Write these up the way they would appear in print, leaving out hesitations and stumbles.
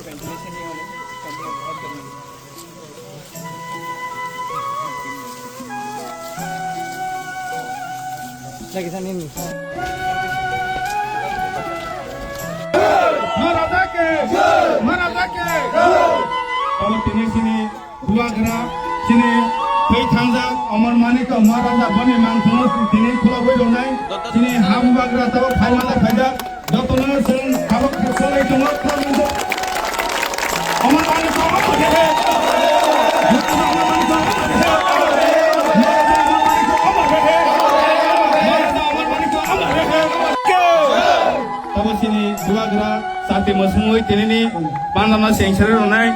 Ventilation नहीं होने बहुत गर्मी lagi sana ini Maradake kalau sini dua gerak sini fei thangja amar manik marada bani mangthong sini khula boi donai sini ham bagra taw phaimala khaja jotona sing habak solai dong amar manik sini dua gerak sate mesmui tinini panama sengsere ronai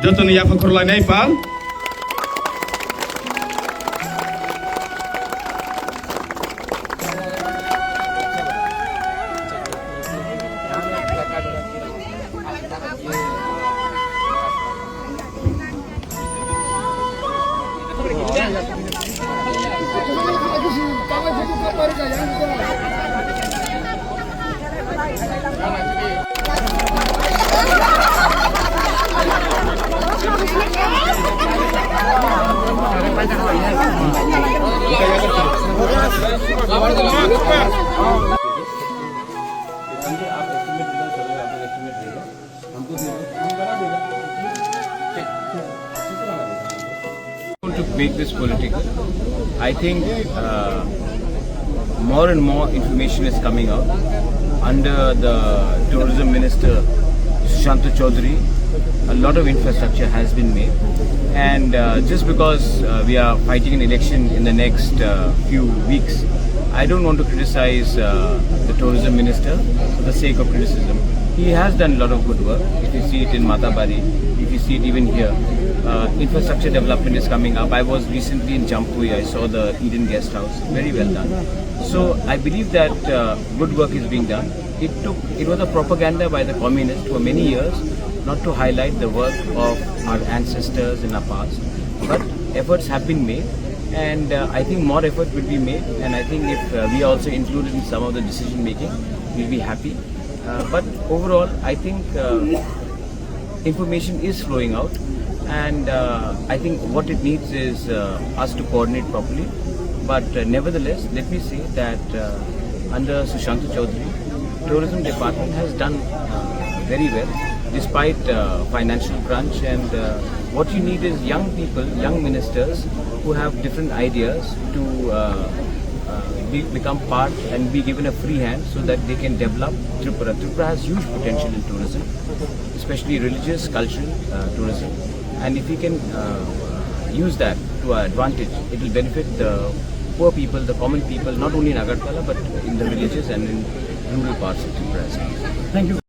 jotoni ya fakur lainai pal To make this political, I think more and more information is coming out under the tourism minister Sushant Chaudhary. A lot of infrastructure has been made, and just because we are fighting an election in the next few weeks, I don't want to criticize the tourism minister for the sake of criticism. He has done a lot of good work. If you see it in Matabari, if you see it even here, infrastructure development is coming up. I was recently in Jampui. I saw the Eden Guest House. Very well done. So I believe that good work is being done. It was a propaganda by the communists for many years not to highlight the work of our ancestors in our past. But efforts have been made, and I think more effort will be made. And I think if we are also included in some of the decision making, we'll be happy. But overall, I think information is flowing out, and I think what it needs is us to coordinate properly. But nevertheless, let me say that under Sushant Chaudhary, tourism department has done very well despite financial crunch. And what you need is young people, young ministers who have different ideas to become part and be given a free hand so that they can develop Tripura. Tripura has huge potential in tourism, especially religious, cultural tourism. And if we can use that to our advantage, it will benefit the poor people, the common people, not only in Agartala but in the villages and in rural parts of Tripura. Thank you.